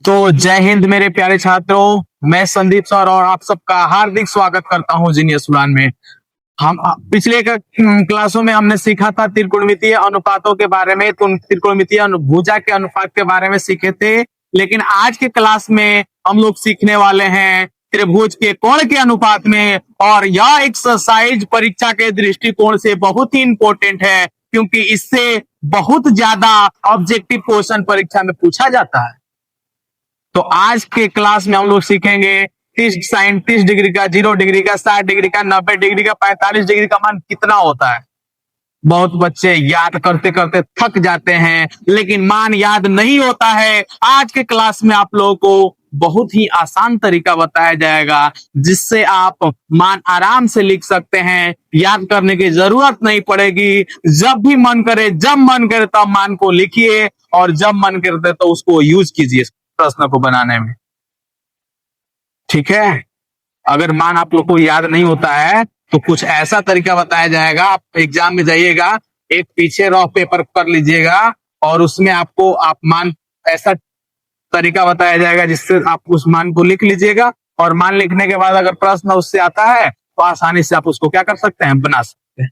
तो जय हिंद मेरे प्यारे छात्रों, मैं संदीप सर और आप सबका हार्दिक स्वागत करता हूं जीनियस उड़ान में। हम पिछले क्लासों में हमने सीखा था त्रिकोणमितीय अनुपातों के बारे में, त्रिकोणमितीय भुजा के अनुपात के बारे में सीखे थे। लेकिन आज के क्लास में हम लोग सीखने वाले हैं त्रिभुज के कोण के अनुपात में, और यह एक्सरसाइज परीक्षा के दृष्टिकोण से बहुत ही इंपॉर्टेंट है, क्योंकि इससे बहुत ज्यादा ऑब्जेक्टिव क्वेश्चन परीक्षा में पूछा जाता है। तो आज के क्लास में हम लोग सीखेंगे 30 साइन 30 डिग्री का, 0 डिग्री का, 60 डिग्री का, 90 डिग्री का, 45 डिग्री का मान कितना होता है। बहुत बच्चे याद करते करते थक जाते हैं, लेकिन मान याद नहीं होता है। आज के क्लास में आप लोगों को बहुत ही आसान तरीका बताया जाएगा, जिससे आप मान आराम से लिख सकते हैं। याद करने की जरूरत नहीं पड़ेगी। जब भी मन करे, जब मन करे तब मान को लिखिए, और जब मन करते तो उसको यूज कीजिए प्रश्न को बनाने में। ठीक है, अगर मान आप लोग को याद नहीं होता है तो कुछ ऐसा तरीका बताया जाएगा। आप एग्जाम में जाइएगा, एक पीछे रफ पेपर कर लीजिएगा, और उसमें आपको आप मान ऐसा तरीका बताया जाएगा जिससे आप उस मान को लिख लीजिएगा, और मान लिखने के बाद अगर प्रश्न उससे आता है तो आसानी से आप उसको क्या कर सकते हैं, बना सकते हैं।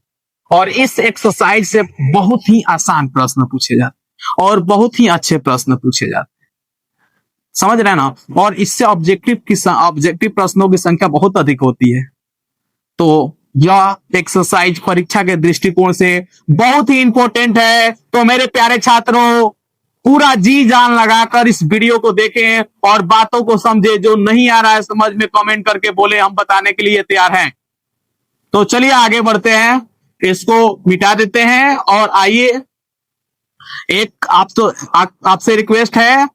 और इस एक्सरसाइज से बहुत ही आसान प्रश्न पूछे जाते हैं और बहुत ही अच्छे प्रश्न पूछे जाते हैं। समझ रहे हैं ना। और इससे ऑब्जेक्टिव प्रश्नों की संख्या बहुत अधिक होती है। तो यह एक्सरसाइज परीक्षा के दृष्टिकोण से बहुत ही इंपॉर्टेंट है। तो मेरे प्यारे छात्रों, पूरा जी जान लगाकर इस वीडियो को देखें और बातों को समझे। जो नहीं आ रहा है समझ में कमेंट करके बोले, हम बताने के लिए तैयार हैं। तो चलिए आगे बढ़ते हैं, इसको मिटा देते हैं और आइए। एक आपसे रिक्वेस्ट है,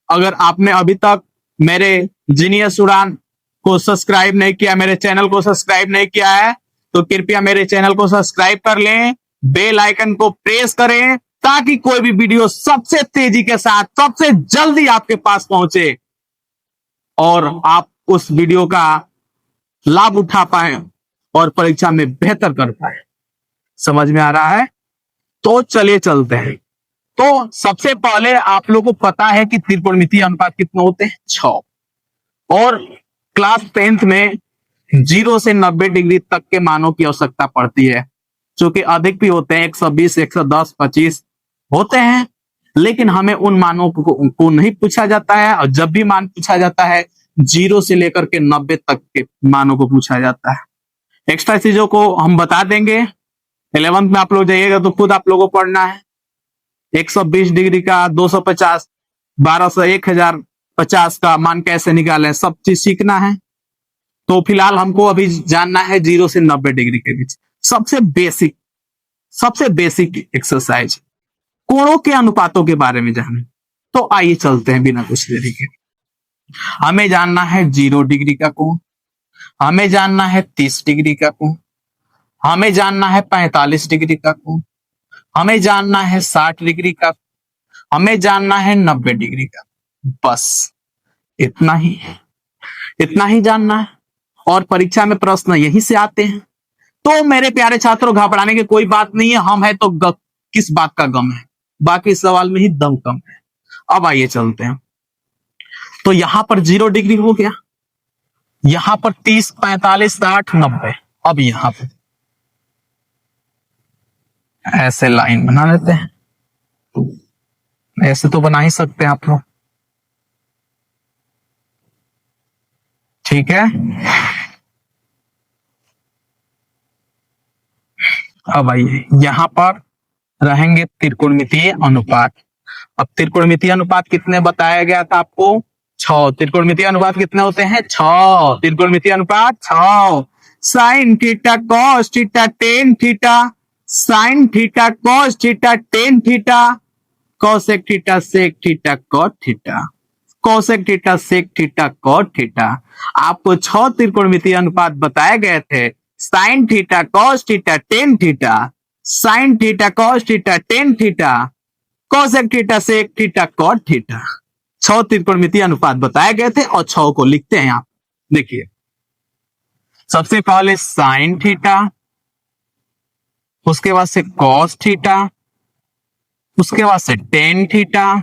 अगर आपने अभी तक मेरे जीनियस उड़ान को सब्सक्राइब नहीं किया, मेरे चैनल को सब्सक्राइब नहीं किया है, तो कृपया मेरे चैनल को सब्सक्राइब कर लें, बेल आइकन को प्रेस करें, ताकि कोई भी वीडियो सबसे तेजी के साथ सबसे जल्दी आपके पास पहुंचे और आप उस वीडियो का लाभ उठा पाए और परीक्षा में बेहतर कर पाए। समझ में आ रहा है। तो चलिए चलते हैं। तो सबसे पहले आप लोगों को पता है कि त्रिकोणमितीय अनुपात कितने होते हैं, 6। और क्लास 10th में 0 से 90 डिग्री तक के मानों की आवश्यकता पड़ती है, जो कि अधिक भी होते हैं, 120, 110, 25 होते हैं। लेकिन हमें उन मानों को नहीं पूछा जाता है, और जब भी मान पूछा जाता है 0 से लेकर के 90 तक के मानों को पूछा जाता है। एक्स्ट्रा चीजों को हम बता देंगे। 11th में आप लोग जाइएगा तो खुद आप लोगों को पढ़ना है। 120 डिग्री का, 250, 1200, 1050 का मान कैसे निकालें, सब चीज सीखना है। तो फिलहाल हमको अभी जानना है 0 से 90 डिग्री के बीच सबसे बेसिक एक्सरसाइज, कोणों के अनुपातों के बारे में जाने। तो आइए चलते हैं बिना कुछ देरी के। हमें जानना है 0 डिग्री का कोण, हमें जानना है 30 डिग्री का कोण, हमें जानना है 45 डिग्री का कोण, हमें जानना है 60 डिग्री का, हमें जानना है 90 डिग्री का। बस इतना ही जानना है, और परीक्षा में प्रश्न यहीं से आते हैं। तो मेरे प्यारे छात्रों, घबराने की कोई बात नहीं है। हम है तो किस बात का गम है, बाकी सवाल में ही दम कम है। अब आइए चलते हैं। तो यहां पर 0 डिग्री हो गया, यहां पर 30, 45, 60, 90। अब यहां पर ऐसे लाइन बना लेते हैं। ऐसे तो बना ही सकते हैं आप लोग, ठीक है। अब आइए, यहां पर रहेंगे त्रिकोणमितीय अनुपात। अब त्रिकोणमितीय अनुपात कितने बताया गया था आपको, 6। त्रिकोणमितीय अनुपात कितने होते हैं, 6। त्रिकोणमितीय अनुपात 6। Sine theta cos theta tan theta, sine theta cos theta tan theta, cosec theta sec theta cot theta, cosec theta sec theta cot theta. आपको 6 त्रिकोणमितीय अनुपात बताए गए थे। Sine theta cos theta tan theta, sine theta cos theta tan theta, cosec theta sec theta cot theta. 6 त्रिकोणमितीय अनुपात बताए गए थे, और 6 को लिखते हैं आप। देखिए, सबसे पहले साइन थीटा, उसके बाद से कॉस थीटा, उसके बाद से टेन थीटा,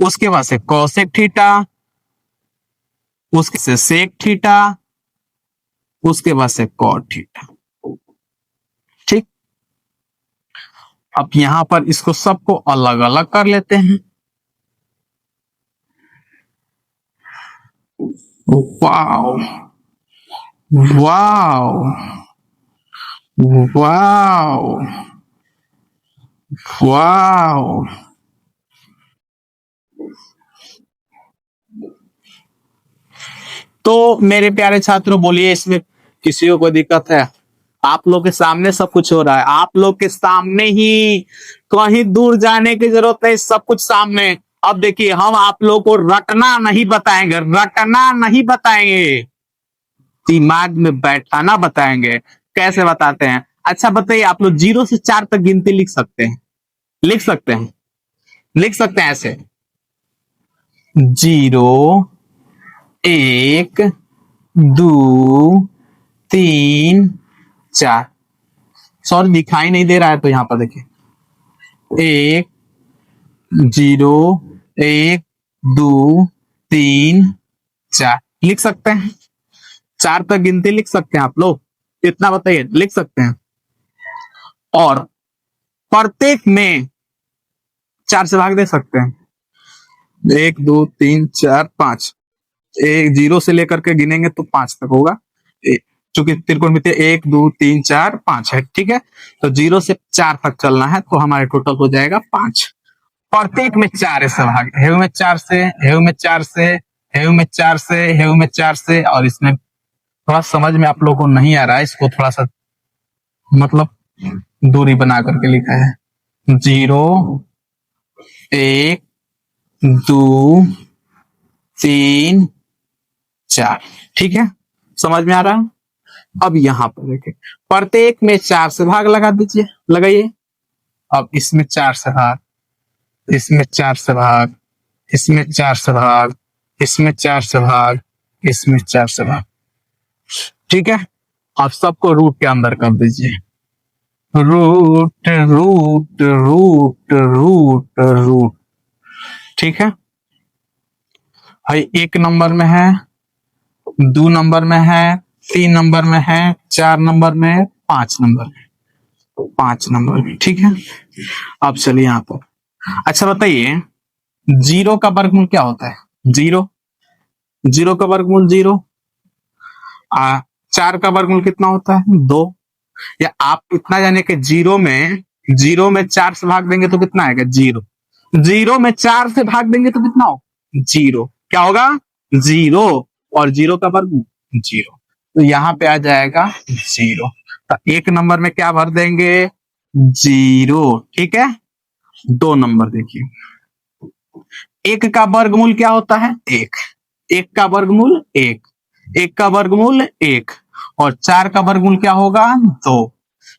उसके बाद से कॉसेक थीटा, उसके से सेक थीटा, उसके बाद से कॉट थीटा। ठीक, अब यहां पर इसको सबको अलग अलग कर लेते हैं। Wow wow wow wow. तो मेरे प्यारे छात्रों, बोलिए इसमें किसी को कोई दिक्कत है? आप लोग के सामने सब कुछ हो रहा है, आप लोग के सामने ही, कहीं दूर जाने की जरूरत नहीं, सब कुछ सामने। अब देखिए, हम आप लोग को रटना नहीं बताएंगे, रटना नहीं बताएंगे, दिमाग में बैठाना बताएंगे। कैसे बताते हैं? अच्छा बताइए, आप लोग 0 से 4 तक गिनती लिख सकते हैं? लिख सकते हैं? लिख सकते हैं ऐसे? 0, 1, 2, 3, 4। सॉरी, दिखाई नहीं दे रहा है तो यहां पर देखिए, 1, 0, 1, 2, 3, 4 लिख सकते हैं? 4 तक गिनती लिख सकते हैं आप लोग? इतना बताइए, लिख सकते हैं? और प्रत्येक में 4 से भाग दे सकते हैं? 1, 2, 3, 4, 5। 0 से लेकर के गिनेंगे तो 5 तक होगा, चूंकि त्रिकोणमिति 1, 2, 3, 4, 5 है। ठीक है, तो 0 से 4 तक चलना है, तो हमारे टोटल हो जाएगा 5। प्रत्येक में 4 से भाग, हेव में 4 से, हेव में 4 से, हेव में 4 से, हेव में 4 से। और इसमें थोड़ा समझ में आप लोगों को नहीं आ रहा है, इसको थोड़ा सा मतलब दूरी बना करके लिखा है। 0, 1, 2, 3, 4। ठीक है, समझ में आ रहा है? अब यहां पर देखिए, प्रत्येक में 4 से भाग लगा दीजिए, लगाइए। अब इसमें 4 से भाग, इसमें 4 से भाग, इसमें 4 से भाग, इसमें 4 से भाग, इसमें 4 से भाग। ठीक है, आप सबको रूट के अंदर कर दीजिए। Root root root root root. ठीक है भाई, 1 नंबर में है, 2 नंबर में है, 3 नंबर में है, 4 नंबर में, 5 नंबर में, 5 नंबर में। ठीक है, अब चलिए यहां पर। अच्छा बताइए, 0 का वर्गमूल क्या होता है? 0, 0 का वर्गमूल 0। 4 का वर्गमूल कितना होता है? 2। या आप इतना जाने के 0 में 4 से भाग देंगे तो कितना आएगा? 0। 0 में 4 से भाग देंगे तो कितना हो? 0। क्या होगा? 0। और 0 का वर्गमूल 0, तो यहाँ पे आ जाएगा 0। तो 1 नंबर में क्या भर देंगे? 0। ठीक है, 2 नंबर देखिए, 1 का वर्गमूल क्या होता है? 1। 1 का वर्गमूल 1, 1 का वर्गमूल 1। और 4 का वर्गमूल क्या होगा? 2।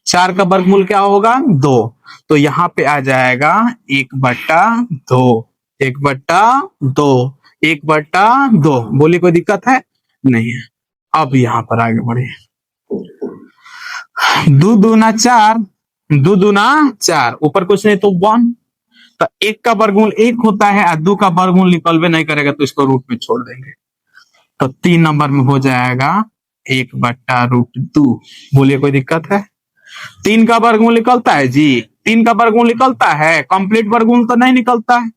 4 का वर्गमूल क्या होगा? 2। तो यहाँ पे आ जाएगा 1/2, 1/2, 1/2। बोलिए, कोई दिक्कत है? नहीं है। अब यहाँ पर आगे बढ़े, 2 दूना 4, 2 दूना 4, ऊपर कुछ नहीं तो 1। तो 1 का वर्गमूल 1 होता है, और 2 का वर्गमूल निकलवे नहीं करेगा तो इसको रूट में छोड़ देंगे। तो 3 नंबर में हो जाएगा 1/√2। बोलिए, कोई दिक्कत है? 3 का वर्गमूल निकलता है जी, 3 का वर्गमूल निकलता है, कंप्लीट वर्गमूल तो नहीं निकलता है।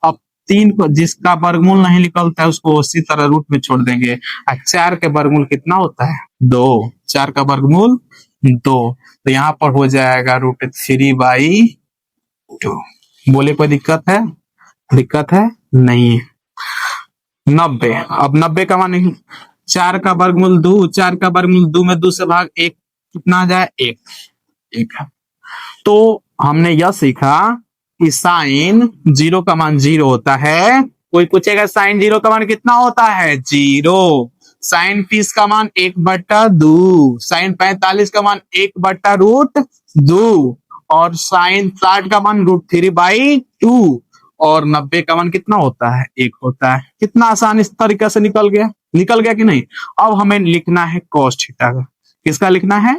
अब 3 को, जिसका वर्गमूल नहीं निकलता है उसको उसी तरह रूट में छोड़ देंगे। और 4 के वर्गमूल कितना होता है? 2। 4 का वर्गमूल 2, तो यहाँ पर हो जाएगा √3/2। बोले, कोई दिक्कत है? दिक्कत है? नहीं है। 90। अब 90 का मान, 4 का वर्गमूल 2, 4 का वर्गमूल 2 में 2 से भाग 1, कितना आ जाए? 1। 1 है। तो हमने यह सीखा कि साइन 0 का मान 0 होता है। कोई पूछेगा साइन 0 का मान कितना होता है? 0। साइन 30 का मान 1/2, साइन 45 का मान 1/√2, और साइन 60 का मान √3/2, और 90 का मान कितना होता है? 1 होता है। कितना आसान इस तरीके से निकल गया, निकल गया कि नहीं? अब हमें लिखना है कॉस थीटा का। किसका लिखना है?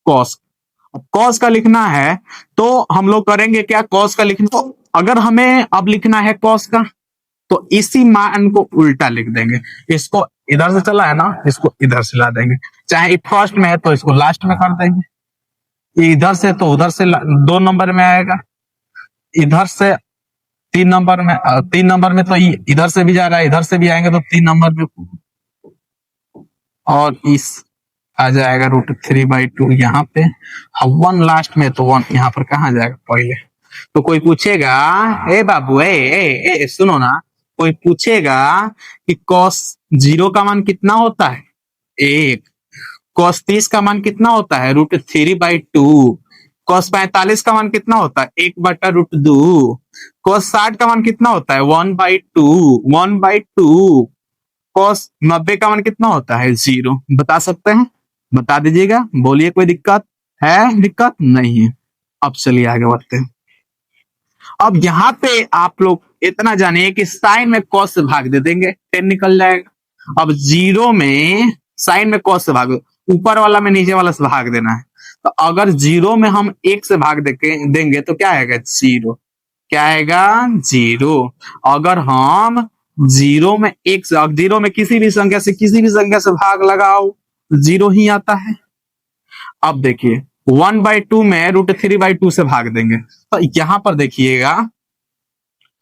कॉस। कॉस का लिखना है तो हम लोग करेंगे क्या? कॉस का लिखना, तो अगर हमें अब लिखना है कॉस का, तो इसी मान को उल्टा लिख देंगे। इसको इधर से चला है ना, इसको इधर से ला देंगे। चाहे फर्स्ट में है तो इसको लास्ट में कर देंगे। इधर से तो उधर से 2 नंबर में आएगा, इधर से 3 नंबर में, 3 नंबर में तो इधर से भी जा रहा है, इधर से भी आएंगे तो 3 नंबर में, और इस आ जाएगा √3/2 यहाँ पे। 1 लास्ट में तो 1 यहाँ पर कहाँ जाएगा पहले। तो कोई पूछेगा, ए बाबू ए सुनो ना, कोई पूछेगा कि cos 0 का मान कितना होता है 1, cos 30 का मान कितना होता है √3/2, cos 45 का मान कितना होता है 1/√2, cos 60 का मान कितना होता है 1/2, cos 90 का मान कितना होता है 0। बता सकते हैं, बता दीजिएगा, बोलिए कोई दिक्कत है? दिक्कत नहीं है। अब चलिए आगे बढ़ते हैं। अब यहाँ पे आप लोग इतना जानिए कि साइन में cos से भाग दे देंगे, 10 निकल जाएगा। अब 0 में साइन में cos से भाग, ऊपर वाला में नीचे वाला से भाग देना है। तो अगर 0 में हम 1 से भाग देंगे तो क्या आएगा 0, क्या आएगा 0। अगर हम 0 में 1 से, 0 में किसी भी संख्या से भाग लगाओ 0 ही आता है। अब देखिए 1/2 में √3/2 से भाग देंगे तो यहां पर देखिएगा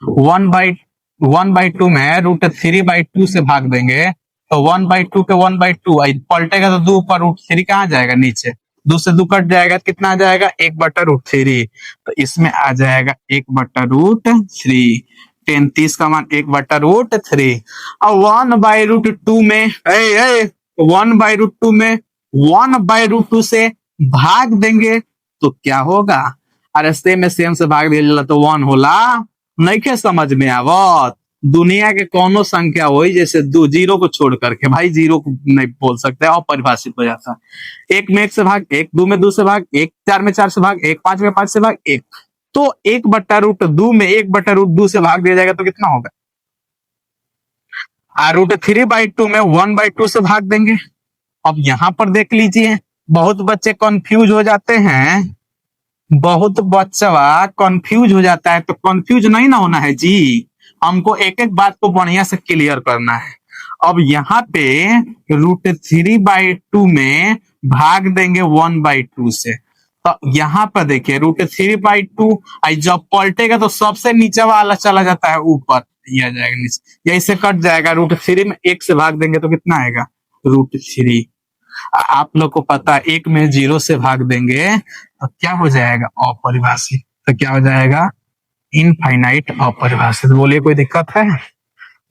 1/2 में √3/2 से भाग देंगे तो 1/2 के 1/2 पलटेगा तो 2 पर √3 कहाँ जाएगा नीचे, 2 से 2 कट जाएगा, कितना आ जाएगा 1/√3। तो इसमें आ जाएगा 1/√3, 30 का मान 1/√3। अब 1/√2 में 1/√2 में 1/√2 से भाग देंगे तो क्या होगा। अरे सेम से भाग दिया तो 1 होला, नहीं के समझ में आवत। दुनिया के कोनो संख्या हो जैसे 0 को छोड़ करके, भाई 0 को नहीं बोल सकते, अपरिभाषित हो जाता है। 1 में 1 से भाग 1, 2 में 2 से भाग 1, 4 में 4 से भाग 1, 5 में 5 से भाग 1। तो 1/√2 में 1/√2 से भाग दिया जाएगा तो कितना होगा, √3/2 में 1/2 से भाग देंगे। अब यहां पर देख लीजिए, बहुत बच्चे कंफ्यूज हो जाते हैं, बहुत बच्चा कंफ्यूज हो जाता है। तो कंफ्यूज नहीं ना होना है जी, हमको एक एक बात को बढ़िया से क्लियर करना है। अब यहाँ पे √3/2 में भाग देंगे 1/2 से, तो यहाँ पर देखिए √3/2 जब पलटेगा तो सबसे नीचे वाला चला जाता है ऊपर, यह आ जाएगा नीचे, यही से कट जाएगा। √3 में 1 से भाग देंगे तो कितना आएगा √3। आप लोग को पता है 1 में 0 से भाग देंगे तो क्या हो जाएगा अपरिभाषित, तो क्या हो जाएगा इनफाइनाइट अपरिभाषित। बोलिए कोई दिक्कत है?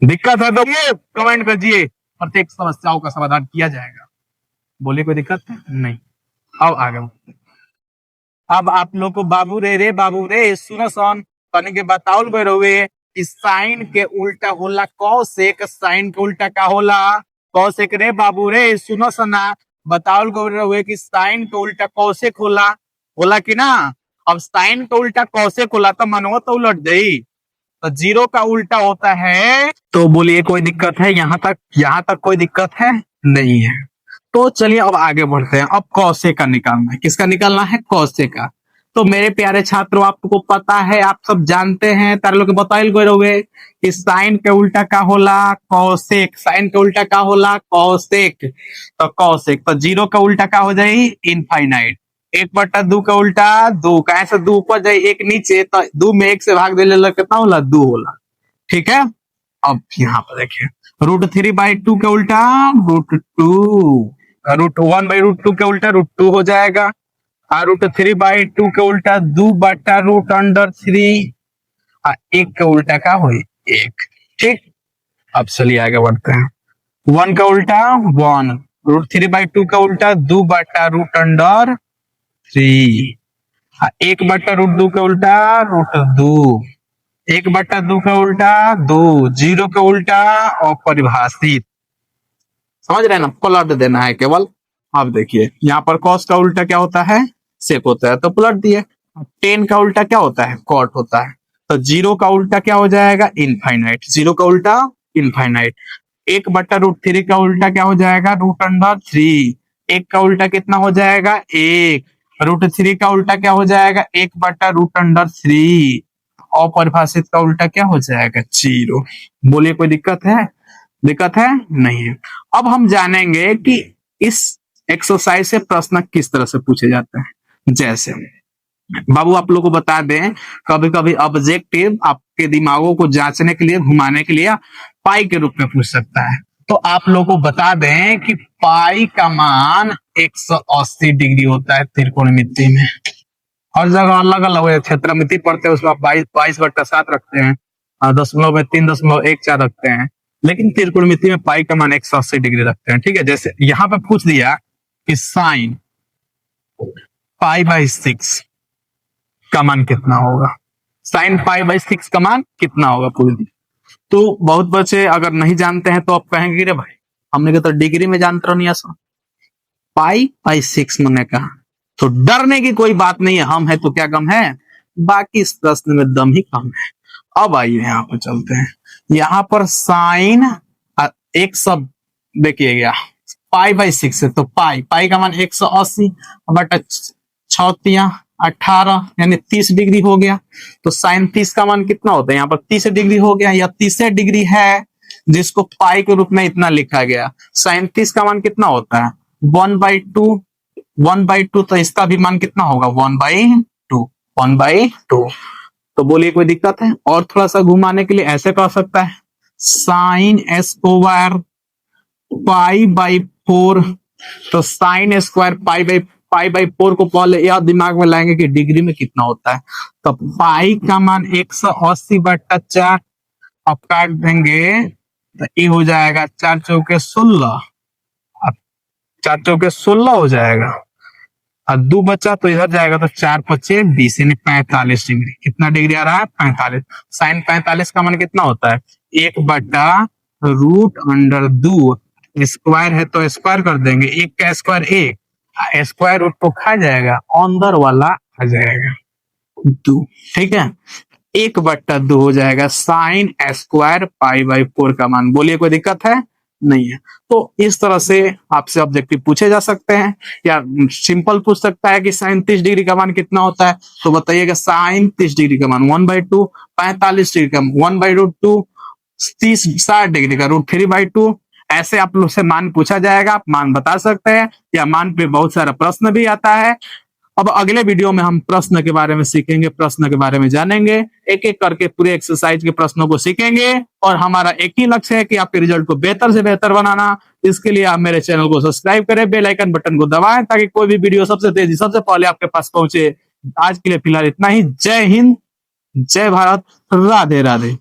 दिक्कत है तो ये कमेंट करिए, प्रत्येक समस्याओं का समाधान किया जाएगा। बोलिए कोई दिक्कत है? नहीं। अब आगे अब आप लोग को बाबू रे सुनो सन तनी के बताओल गए रहुए कि साइन के उल्टा होला कॉसेक, साइन के उल्टा का होला कॉसेक। रे बाबू रे सुनो सना, बताओल गए रहुए कि साइन के उल्टा कॉसेक होला कि ना। अब साइन का उल्टा कॉसेक होला तो मनवा तो उलट गई, तो 0 का उल्टा होता है। तो बोलिए कोई दिक्कत है? यहाँ तक कोई दिक्कत है? नहीं है। तो चलिए अब आगे बढ़ते हैं। अब कॉसेक का निकालना है, किसका निकालना है? कॉसेक का। तो मेरे प्यारे छात्रों आपको पता है, आप सब जानते हैं, तार लोग बताइल गए रहुए कि साइन के उल्टा का होला कॉसेक, साइन के उल्टा का होला कॉसेक। तो कॉसेक तो 0 का उल्टा का हो जाए इनफाइनाइट, 1/2 का उल्टा 2, कैसे 2 ऊपर जाए 1 नीचे, तो 2 में 1 से भाग दे कितना होला 2 होला। ठीक है। अब यहाँ पर देखिए √3/2 के उल्टा √2, √1/√2 के उल्टा √2 हो जाएगा, और √3/2 के उल्टा 2/√3, 1 के उल्टा का हो 1। ठीक। अब चलिए आगे बढ़ते हैं। 1 का उल्टा 1, √3/2 का उल्टा 2/√3, 1/√2 का उल्टा √2, 1/2 का उल्टा 2, 0 का उल्टा अपरिभाषित। समझ रहे हैं ना, पलट देना है केवल। अब देखिए यहाँ पर कॉस का उल्टा क्या होता है? सेक होता है, तो पलट दिए। 10 का उल्टा क्या होता है? कॉट होता है। तो 0 का उल्टा क्या हो जाएगा? इनफाइनाइट। 0 का उल्टा इनफाइनाइट। 1/√3 का उल्टा क्या हो जाएगा? √3। 1 का उल्टा कितना हो जाएगा? 1। √3 का उल्टा क्या हो जाएगा? 1/√3। अपरिभाषित का उल्टा क्या हो जाएगा? 0। बोलिए कोई दिक्कत है? दिक्कत है? नहीं है। अब हम जानेंगे कि इस एक्सरसाइज से प्रश्न किस तरह से पूछे जाते हैं। जैसे बाबू आप लोग को बता दें, कभी कभी ऑब्जेक्टिव आपके दिमागों को जांचने के लिए, घुमाने के लिए पाई के रूप में पूछ सकता है। तो आप लोग को बता दें कि पाई का मान 180 डिग्री होता है त्रिकोणमिति में। हर जगह अलग अलग है, क्षेत्रमिति पढ़ते हैं उसमें आप 22/7 रखते हैं, दशमलव में 3.14 रखते हैं, लेकिन त्रिकोणमिति में पाई का मान 180 डिग्री रखते हैं। ठीक है, जैसे यहाँ पे पूछ दिया कि साइन π/6 का मान कितना होगा, साइन π/6 का मान कितना होगा पूछ दिया। तो बहुत बच्चे अगर नहीं जानते हैं तो आप कहेंगे रे भाई हमने कहा तो डिग्री में जानते रहो नहीं ऐसा, π/6 मैंने कहा। तो डरने की कोई बात नहीं है, हम है तो क्या कम है, बाकी इस प्रश्न में दम ही कम है। अब आइए यहाँ पर चलते हैं, यहाँ पर साइन एक सब देखिएगा π/6 है, तो पाई का मान 180 बटा 6 18 यानी 30 डिग्री हो गया। तो साइन 30 का मान कितना होता है, यहाँ पर 30 डिग्री हो गया, या 30 डिग्री है जिसको पाई के रूप में इतना लिखा गया। साइन 30 का मान कितना होता है 1/2, 1/2, तो इसका भी मान कितना होगा 1/2, 1/2। तो बोलिए कोई दिक्कत है? और थोड़ा सा घुमाने के लिए ऐसे कह सकता है साइन स्क्वायर π/4, तो साइन स्क्वायर π/4 को पहले यह दिमाग में लाएंगे कि डिग्री में कितना होता है। तो पाई का मान 180/4, अब काट देंगे तो ये हो जाएगा 4 चौके 16, अब 4 चौके 16 हो जाएगा, और 2 बचा तो इधर जाएगा, तो 4×5 = 20 यानी 45 डिग्री। कितना डिग्री आ रहा है 45। साइन 45 का मान कितना होता है 1/√2, स्क्वायर है तो स्क्वायर कर देंगे, 1 का स्क्वायर 1, स्क्वायर रूट तो खा जाएगा, अंदर वाला आ जाएगा 2। ठीक है, 1/2 हो जाएगा साइन स्क्वायर π/4 का मान। बोलिए कोई दिक्कत है? नहीं है। तो इस तरह से आपसे ऑब्जेक्टिव पूछे जा सकते हैं, या सिंपल पूछ सकता है कि साइन 30 डिग्री का मान कितना होता है, तो बताइएगा साइन 30 डिग्री का मान 1/2, 45 डिग्री का 1/√2, 60 डिग्री का √3/2। ऐसे आप लोग से मान पूछा जाएगा, आप मान बता सकते हैं, या मान पे बहुत सारा प्रश्न भी आता है। अब अगले वीडियो में हम प्रश्न के बारे में सीखेंगे, प्रश्न के बारे में जानेंगे, एक एक करके पूरे एक्सरसाइज के प्रश्नों को सीखेंगे, और हमारा एक ही लक्ष्य है कि आपके रिजल्ट को बेहतर से बेहतर बनाना। इसके लिए आप मेरे चैनल को सब्सक्राइब करें, बेल आइकन बटन को दबाएं, ताकि कोई भी वीडियो सबसे तेजी सबसे पहले आपके पास पहुंचे। आज के लिए फिलहाल इतना ही। जय हिंद, जय भारत, राधे राधे।